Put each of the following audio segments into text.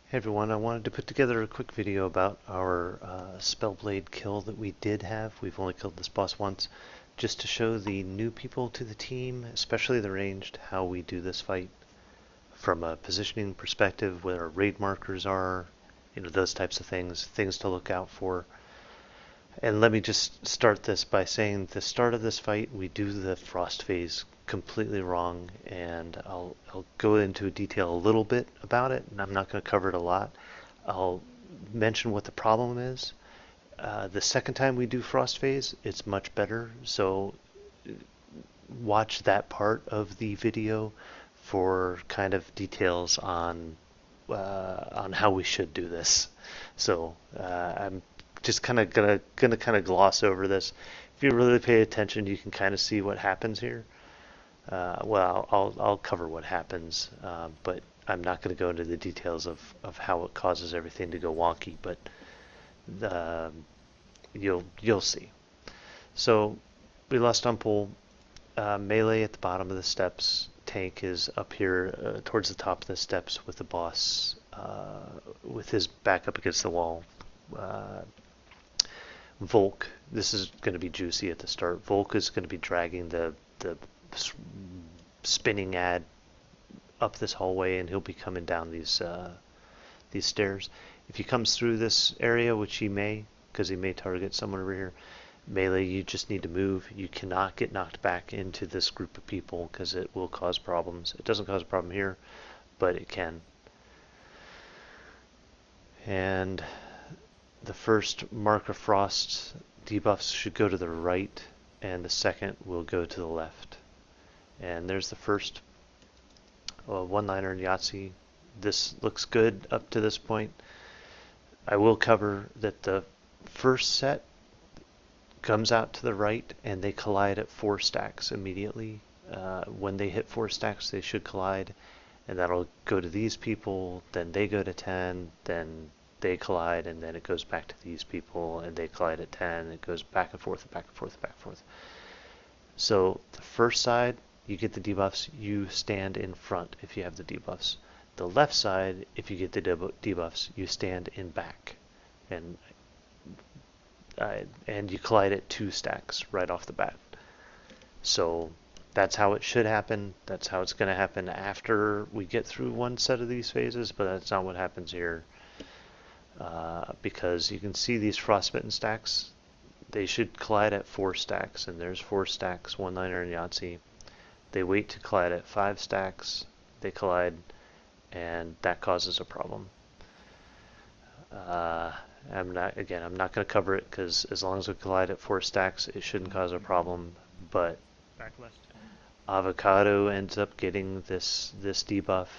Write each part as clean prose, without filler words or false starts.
Hey everyone, I wanted to put together a quick video about our Spellblade kill that we did have. We've only killed this boss once, just to show the new people to the team, especially the ranged, how we do this fight from a positioning perspective, where our raid markers are, those types of things to look out for. And let me just start this by saying the start of this fight, we do the frost phase completely wrong, and I'll go into detail a little bit about it, and I'm not going to cover it a lot. I'll mention what the problem is. The second time we do frost phase, it's much better, so watch that part of the video for kind of details on how we should do this. So I'm just kind of gonna kind of gloss over this. If you really pay attention, you can kind of see what happens here. Well, I'll cover what happens, but I'm not going to go into the details of how it causes everything to go wonky. But uh, you'll see. So we lost on pull. Melee at the bottom of the steps. Tank is up here towards the top of the steps with the boss with his back up against the wall. Volk, this is going to be juicy at the start. Volk is going to be dragging the spinning ad up this hallway, and he'll be coming down these stairs. If he comes through this area, which he may, because he may target someone over here, melee, you just need to move. You cannot get knocked back into this group of people because it will cause problems. It doesn't cause a problem here, but it can. And the first Mark of Frost debuffs should go to the right, and the second will go to the left. And there's the first one-liner in Yahtzee. This looks good up to this point. I will cover that the first set comes out to the right, and they collide at 4 stacks immediately. When they hit 4 stacks, they should collide, and that'll go to these people, then they go to 10, then they collide, and then it goes back to these people, and they collide at 10. It goes back and forth, back and forth, back and forth. So the first side, you get the debuffs, you stand in front if you have the debuffs. The left side, if you get the debuffs, you stand in back. And you collide at 2 stacks right off the bat. So that's how it should happen. That's how it's going to happen after we get through one set of these phases, but that's not what happens here. Because you can see these frostbitten stacks, they should collide at 4 stacks, and there's 4 stacks, one-liner and Yahtzee. They wait to collide at 5 stacks, they collide, and that causes a problem. I'm not going to cover it because as long as we collide at 4 stacks, it shouldn't cause a problem. But Avocado ends up getting this debuff.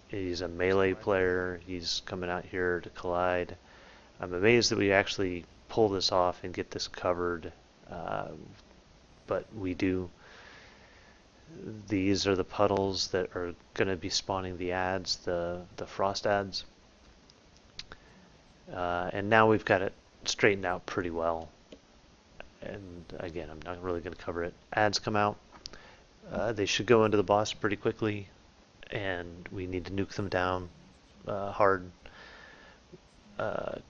He's a melee player. He's coming out here to collide. I'm amazed that we actually pull this off and get this covered, but we do. These are the puddles that are going to be spawning the ads, the frost ads. And now we've got it straightened out pretty well. And again, I'm not really going to cover it. Ads come out. They should go into the boss pretty quickly, and we need to nuke them down hard.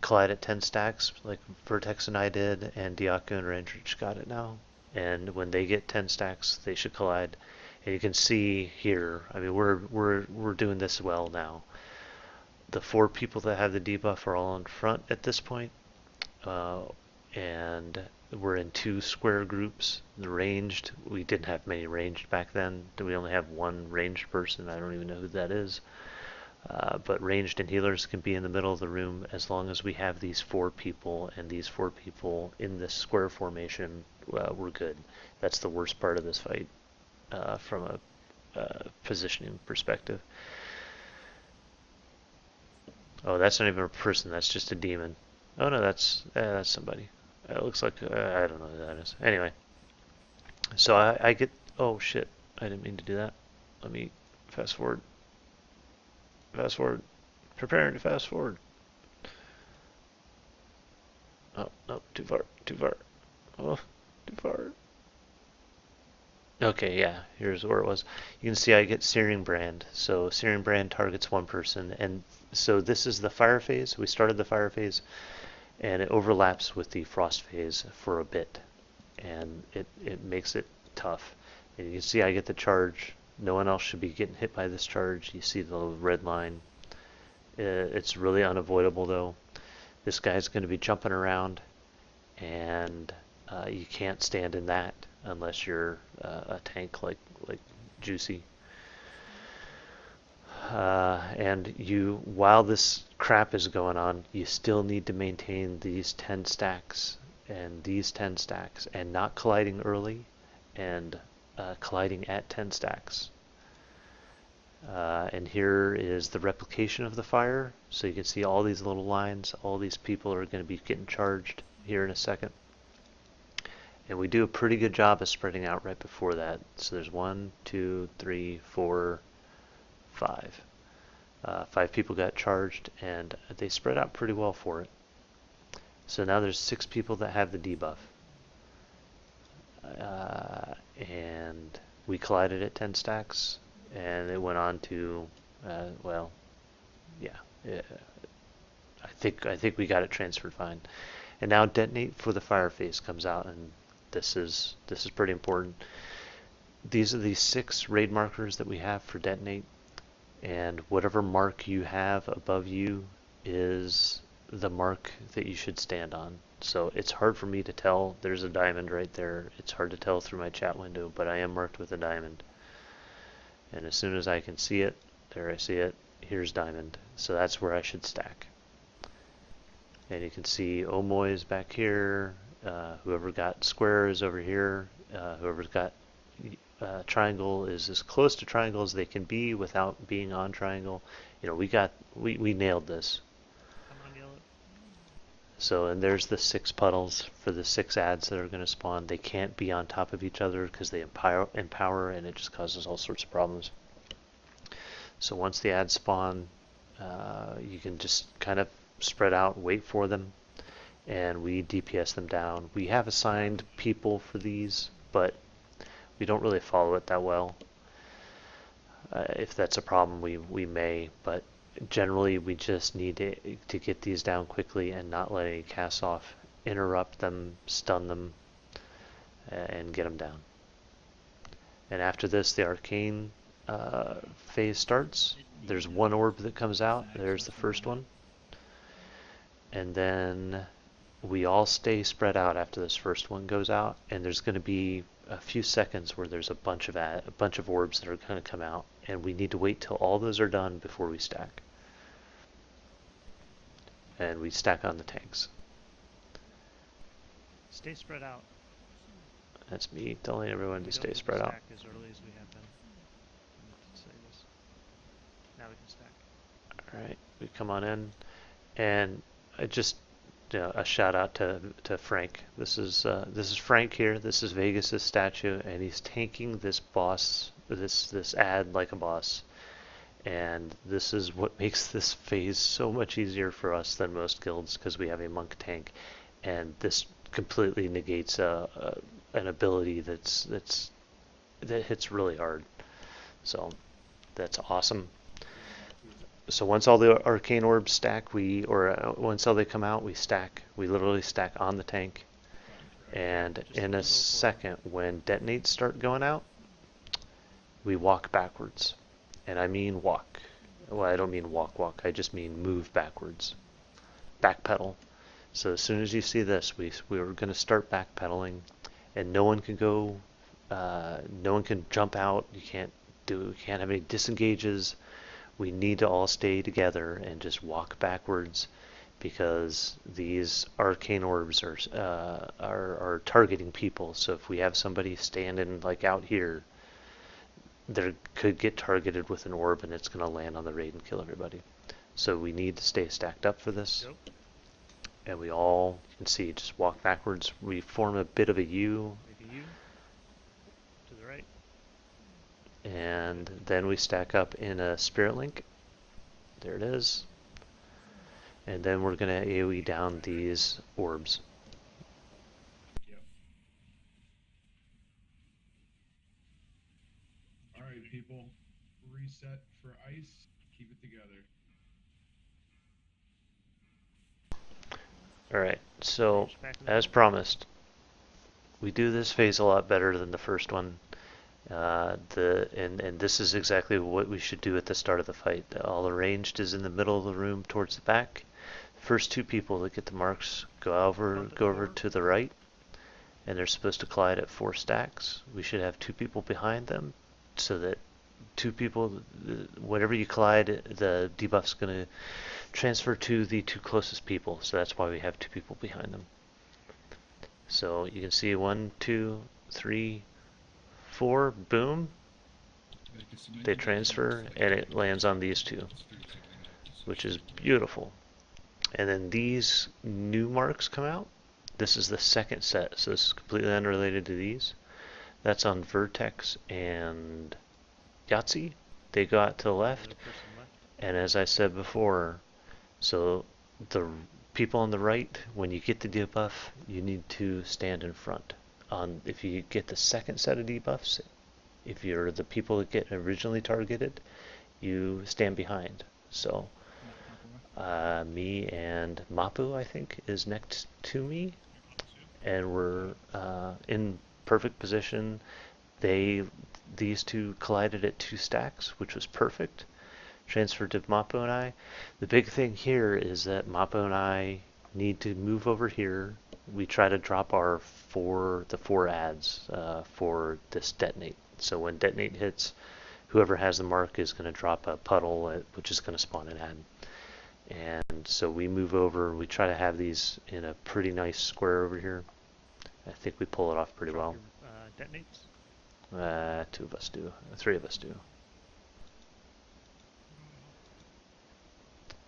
Collide at 10 stacks, like Vertex and I did, and Diaco and Resurgence got it now. And when they get 10 stacks, they should collide. And you can see here, I mean, we're doing this well now. The 4 people that have the debuff are all in front at this point, and we're in 2 square groups. The ranged, we didn't have many ranged back then. We only have 1 ranged person. I don't even know who that is. But ranged and healers can be in the middle of the room as long as we have these 4 people, and these 4 people in this square formation. We're good. That's the worst part of this fight from a positioning perspective. Oh, that's not even a person. That's just a demon. Oh no, that's somebody. It looks like I don't know who that is. Anyway, so I get. Oh shit! I didn't mean to do that. Let me fast forward. Fast forward. Preparing to fast forward. Oh no, too far. Too far. Oh, too far. Okay, yeah. Here's where it was. You can see I get Searing Brand. So Searing Brand targets 1 person, and So this is the fire phase. We started the fire phase, and it overlaps with the frost phase for a bit, and it makes it tough. And you can see I get the charge. No one else should be getting hit by this charge. You see the red line. It's really unavoidable though. This guy's going to be jumping around, and you can't stand in that unless you're a tank like Juicy. And you, while this crap is going on, you still need to maintain these 10 stacks and these 10 stacks and not colliding early and colliding at 10 stacks. And here is the replication of the fire. So you can see all these little lines. All these people are going to be getting charged here in a second. And we do a pretty good job of spreading out right before that. So there's 1, 2, 3, 4, 5. 5 people got charged, and they spread out pretty well for it. So now there's 6 people that have the debuff. And we collided at 10 stacks, and it went on to, well, yeah. I think we got it transferred fine. And now detonate for the fire phase comes out, and this is pretty important. These are the 6 raid markers that we have for detonate, and whatever mark you have above you is the mark that you should stand on. So it's hard for me to tell. There's a diamond right there. It's hard to tell through my chat window, but I am marked with a diamond. And as soon as I can see it, there I see it, here's diamond. So that's where I should stack. And you can see Omoy is back here. Whoever got square is over here. Whoever's got triangle is as close to triangle as they can be without being on triangle. You know, we nailed this. So, and there's the 6 puddles for the 6 ads that are going to spawn. They can't be on top of each other because they empower, and it just causes all sorts of problems. So once the ads spawn, you can just kind of spread out, wait for them, and we DPS them down. We have assigned people for these, but we don't really follow it that well. If that's a problem, we may, but generally we just need to get these down quickly and not let any casts off interrupt them, stun them, and get them down. And after this, the arcane phase starts. There's 1 orb that comes out. There's the first one. And then we all stay spread out after this first one goes out, and there's going to be a few seconds where there's a bunch of orbs that are going to come out, and we need to wait till all those are done before we stack. And we stack on the tanks. Stay spread out. That's me telling everyone to stay spread out. As early as we have been. Now we can stack. All right, we come on in, and I just a shout out to Frank. This is Frank here. This is Vegas's statue, and he's tanking this boss, this ad like a boss. And this is what makes this phase so much easier for us than most guilds, because we have a monk tank, and this completely negates an ability that hits really hard. So that's awesome. So once all the arcane orbs stack, once all they come out, we stack. We literally stack on the tank. And in a second, when detonates start going out, we walk backwards. And I mean walk. Well, I don't mean walk. I just mean move backwards. Backpedal. So as soon as you see this, we were going to start backpedaling, and no one can go. No one can jump out. You can't have any disengages. We need to all stay together and just walk backwards, because these arcane orbs are targeting people. So if we have somebody standing like out here, they could get targeted with an orb, and it's going to land on the raid and kill everybody. So we need to stay stacked up for this. Yep. And we all, you can see, just walk backwards. We form a bit of a U. Make a U to the right. And then we stack up in a spirit link. There it is. And then we're going to AoE down these orbs. Alright people, reset for ice, keep it together. Alright, so Range back in the as middle. promised, we do this phase a lot better than the first one. And this is exactly what we should do at the start of the fight. All the ranged is in the middle of the room towards the back. First two people that get the marks go over to the right, and they're supposed to collide at 4 stacks. We should have 2 people behind them, so that 2 people, whatever you collide, the debuff's going to transfer to the 2 closest people. So that's why we have 2 people behind them. So you can see 1, 2, 3, 4, boom. They transfer, and it lands on these 2, which is beautiful. And then these new marks come out. This is the second set, so this is completely unrelated to these. That's on Vertex and Yahtzee. They go out to the left. And as I said before, so the people on the right, when you get the debuff, you need to stand in front. If you get the second set of debuffs, if you're the people that get originally targeted, you stand behind. So me and Mapu, I think, is next to me, and we're in perfect position. These 2 collided at 2 stacks, which was perfect. Transferred to Mapu and I. The big thing here is that Mapu and I need to move over here. We try to drop the 4 ads for this detonate. So when detonate hits, whoever has the mark is going to drop a puddle, which is going to spawn an ad. And so we move over. We try to have these in a pretty nice square over here. I think we pull it off pretty well. Detonates? 2 of us do. 3 of us do.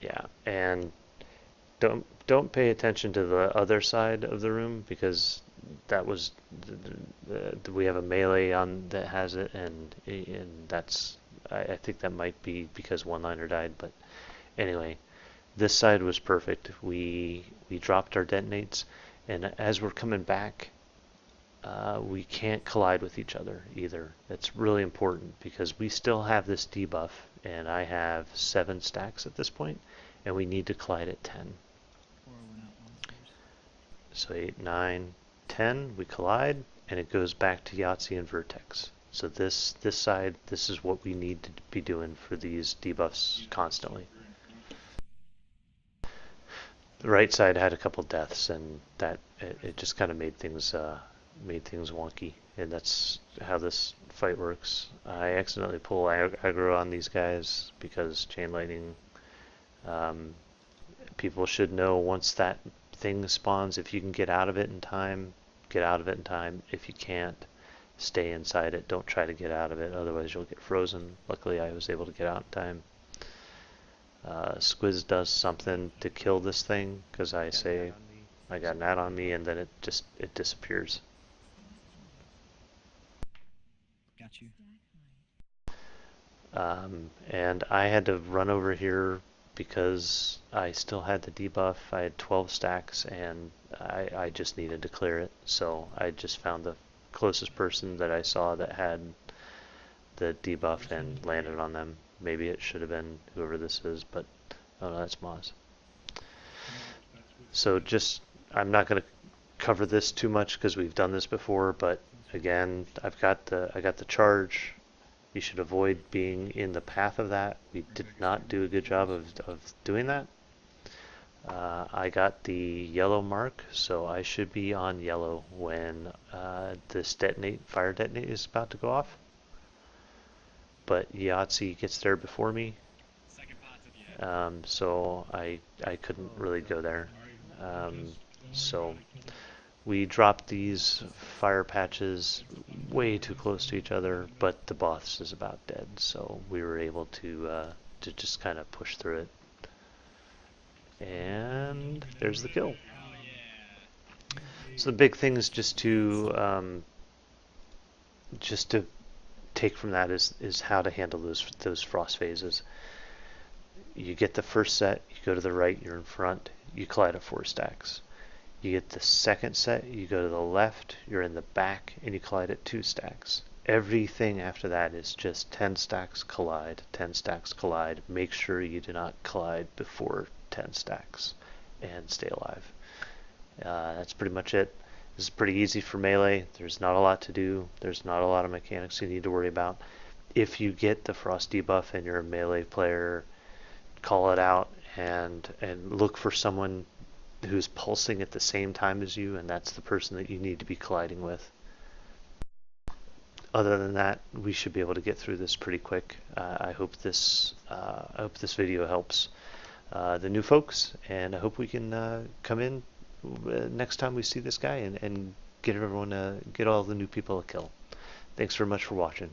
Yeah, and don't pay attention to the other side of the room, because that was we have a melee on that has it, and that's I think that might be because one liner died, but anyway, this side was perfect. We dropped our detonates, and as we're coming back, we can't collide with each other either. That's really important because we still have this debuff, and I have 7 stacks at this point, and we need to collide at 10. So 8, 9, 10, we collide, and it goes back to Yahtzee and Vertex. So this side, this is what we need to be doing for these debuffs constantly. The right side had a couple deaths, and that it just kind of made things wonky, and that's how this fight works. I accidentally pull aggro on these guys because chain lightning. People should know once that thing spawns, if you can get out of it in time, get out of it in time. If you can't, stay inside it. Don't try to get out of it, otherwise you'll get frozen. Luckily I was able to get out in time. Squiz does something to kill this thing, because I say I got an ad on me, and then it disappears. Got you. And I had to run over here because I still had the debuff. I had 12 stacks, and I just needed to clear it. So I just found the closest person that I saw that had the debuff and landed on them. Maybe it should have been whoever this is, but oh no, that's Moz. So I'm not going to cover this too much because we've done this before, but again, I got the charge. You should avoid being in the path of that. We did not do a good job of doing that. I got the yellow mark, so I should be on yellow when this fire detonate is about to go off. But Yahtzee gets there before me, so I couldn't really go there. So we dropped these fire patches way too close to each other, but the boss is about dead, so we were able to just kind of push through it. And there's the kill. So the big thing is just to take from that is how to handle those frost phases. You get the first set, you go to the right, you're in front, you collide at 4 stacks. You get the second set, you go to the left, you're in the back, and you collide at 2 stacks. Everything after that is just 10 stacks collide, 10 stacks collide. Make sure you do not collide before 10 stacks and stay alive. That's pretty much it. This is pretty easy for melee. There's not a lot to do. There's not a lot of mechanics you need to worry about. If you get the frost debuff and you're a melee player, call it out and look for someone who's pulsing at the same time as you, and that's the person that you need to be colliding with. Other than that, we should be able to get through this pretty quick. I hope this video helps the new folks, and I hope we can come in next time we see this guy and get everyone get all the new people a kill. Thanks very much for watching.